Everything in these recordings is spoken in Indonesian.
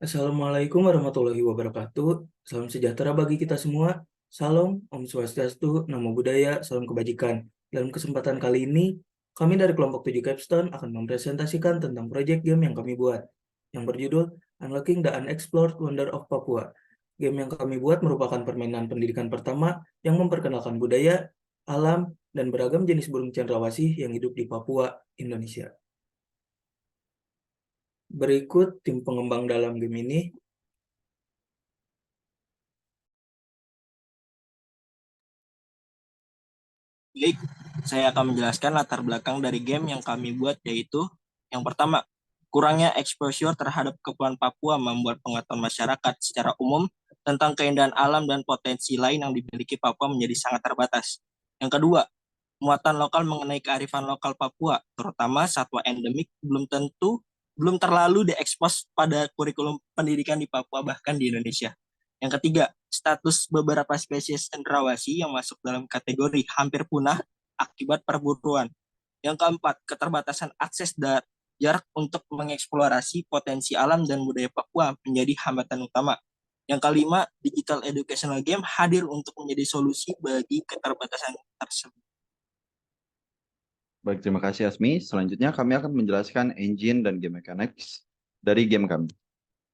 Assalamualaikum warahmatullahi wabarakatuh. Salam sejahtera bagi kita semua. Salam, Om Swastiastu, Namo Buddhaya, Salam Kebajikan. Dalam kesempatan kali ini, kami dari kelompok 7 Capstone akan mempresentasikan tentang proyek game yang kami buat, yang berjudul Unlocking the Unexplored Wonder of Papua. Game yang kami buat merupakan permainan pendidikan pertama yang memperkenalkan budaya, alam, dan beragam jenis burung cendrawasih yang hidup di Papua, Indonesia. Berikut tim pengembang dalam game ini. Baik, saya akan menjelaskan latar belakang dari game yang kami buat, yaitu yang pertama, kurangnya exposure terhadap Kepulauan Papua membuat pengetahuan masyarakat secara umum tentang keindahan alam dan potensi lain yang dimiliki Papua menjadi sangat terbatas. Yang kedua, muatan lokal mengenai kearifan lokal Papua, terutama satwa endemik, belum terlalu diekspos pada kurikulum pendidikan di Papua bahkan di Indonesia. Yang ketiga, status beberapa spesies cendrawasih yang masuk dalam kategori hampir punah akibat perburuan. Yang keempat, keterbatasan akses dan jarak untuk mengeksplorasi potensi alam dan budaya Papua menjadi hambatan utama. Yang kelima, digital educational game hadir untuk menjadi solusi bagi keterbatasan tersebut. Baik, terima kasih Asmi. Selanjutnya kami akan menjelaskan engine dan game mechanics dari game kami.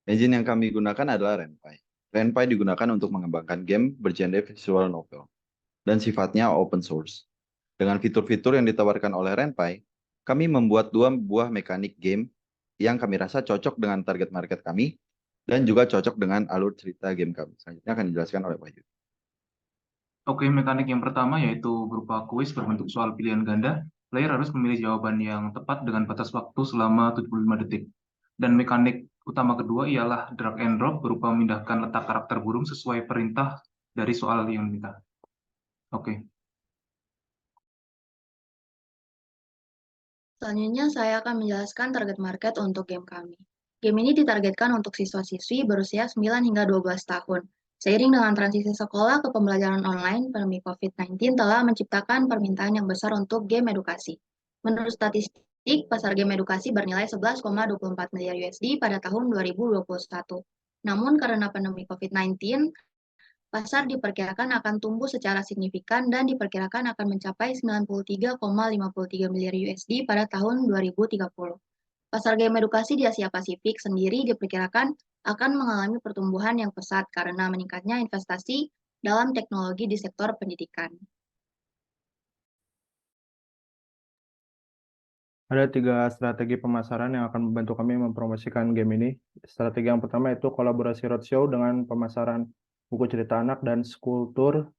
Engine yang kami gunakan adalah Ren'Py. Ren'Py digunakan untuk mengembangkan game bergenre visual novel dan sifatnya open source. Dengan fitur-fitur yang ditawarkan oleh Ren'Py, kami membuat dua buah mekanik game yang kami rasa cocok dengan target market kami dan juga cocok dengan alur cerita game kami. Selanjutnya akan dijelaskan oleh Wahyu. Oke, mekanik yang pertama yaitu berupa kuis berbentuk soal pilihan ganda. Player harus memilih jawaban yang tepat dengan batas waktu selama 75 detik. Dan mekanik utama kedua ialah drag and drop berupa memindahkan letak karakter burung sesuai perintah dari soal yang diminta. Oke. Selanjutnya, saya akan menjelaskan target market untuk game kami. Game ini ditargetkan untuk siswa-siswi berusia 9 hingga 12 tahun. Seiring dengan transisi sekolah ke pembelajaran online, pandemi COVID-19 telah menciptakan permintaan yang besar untuk game edukasi. Menurut statistik, pasar game edukasi bernilai 11,24 miliar USD pada tahun 2021. Namun karena pandemi COVID-19, pasar diperkirakan akan tumbuh secara signifikan dan diperkirakan akan mencapai 93,53 miliar USD pada tahun 2030. Pasar game edukasi di Asia Pasifik sendiri diperkirakan akan mengalami pertumbuhan yang pesat karena meningkatnya investasi dalam teknologi di sektor pendidikan. Ada 3 strategi pemasaran yang akan membantu kami mempromosikan game ini. Strategi yang pertama itu kolaborasi roadshow dengan pemasaran buku cerita anak dan skulptur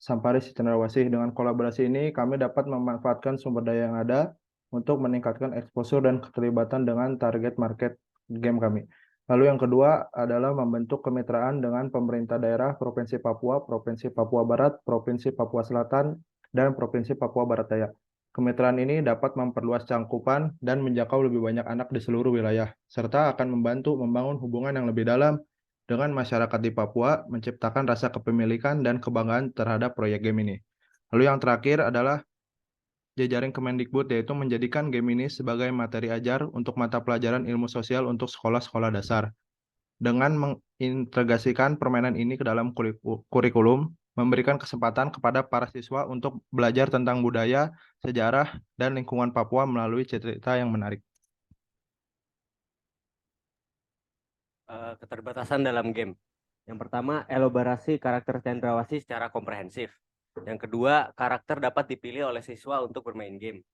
Sampari si Cendrawasih. Dengan kolaborasi ini, kami dapat memanfaatkan sumber daya yang ada untuk meningkatkan exposure dan keterlibatan dengan target market game kami. Lalu yang kedua adalah membentuk kemitraan dengan pemerintah daerah Provinsi Papua, Provinsi Papua Barat, Provinsi Papua Selatan, dan Provinsi Papua Barat Daya. Kemitraan ini dapat memperluas cangkupan dan menjangkau lebih banyak anak di seluruh wilayah, serta akan membantu membangun hubungan yang lebih dalam dengan masyarakat di Papua, menciptakan rasa kepemilikan dan kebanggaan terhadap proyek game ini. Lalu yang terakhir adalah jejaring Kemendikbud, yaitu menjadikan game ini sebagai materi ajar untuk mata pelajaran ilmu sosial untuk sekolah-sekolah dasar. Dengan mengintegrasikan permainan ini ke dalam kurikulum, memberikan kesempatan kepada para siswa untuk belajar tentang budaya, sejarah, dan lingkungan Papua melalui cerita yang menarik. Keterbatasan dalam game. Yang pertama, elaborasi karakter cendrawasih secara komprehensif. Yang kedua, karakter dapat dipilih oleh siswa untuk bermain game.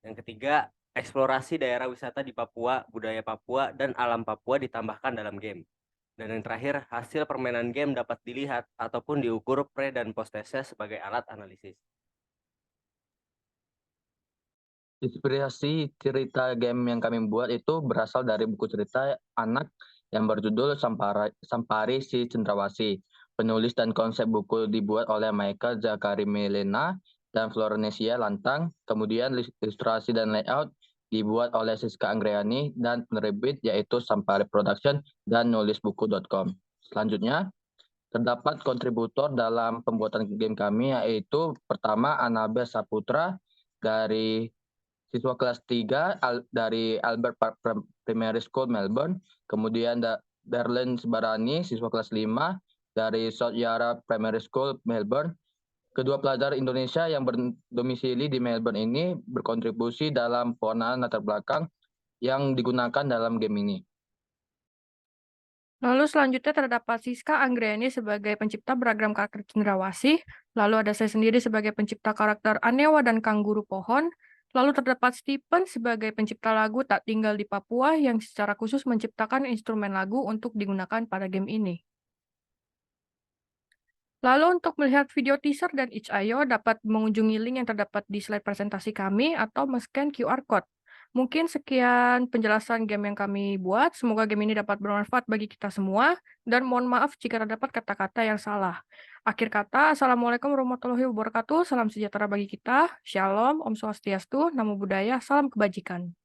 Yang ketiga, eksplorasi daerah wisata di Papua, budaya Papua, dan alam Papua ditambahkan dalam game. Dan yang terakhir, hasil permainan game dapat dilihat ataupun diukur pre dan post testnya sebagai alat analisis. Inspirasi cerita game yang kami buat itu berasal dari buku cerita anak yang berjudul Sampari si Cendrawasih. Penulis dan konsep buku dibuat oleh Michael Zakari Melena dan Florencia Lantang. Kemudian ilustrasi dan layout dibuat oleh Siska Anggriani dan penerbit yaitu Sampari Production dan nulisbuku.com. Selanjutnya, terdapat kontributor dalam pembuatan game kami yaitu pertama Anabel Saputra dari siswa kelas 3 dari Albert Park Primary School Melbourne, kemudian Darlen Sebarani, siswa kelas 5 dari South Yarra Primary School, Melbourne. Kedua pelajar Indonesia yang berdomisili di Melbourne ini berkontribusi dalam pewarnaan latar belakang yang digunakan dalam game ini. Lalu selanjutnya terdapat Siska Anggreni sebagai pencipta beragam karakter cendrawasih, lalu ada saya sendiri sebagai pencipta karakter Anewa dan Kangguru Pohon, lalu terdapat Stephen sebagai pencipta lagu Tak Tinggal di Papua yang secara khusus menciptakan instrumen lagu untuk digunakan pada game ini. Lalu untuk melihat video teaser dan itch.io dapat mengunjungi link yang terdapat di slide presentasi kami atau men-scan QR Code. Mungkin sekian penjelasan game yang kami buat. Semoga game ini dapat bermanfaat bagi kita semua. Dan mohon maaf jika terdapat kata-kata yang salah. Akhir kata, Assalamualaikum warahmatullahi wabarakatuh. Salam sejahtera bagi kita. Shalom, Om Swastiastu, Namo Buddhaya, salam kebajikan.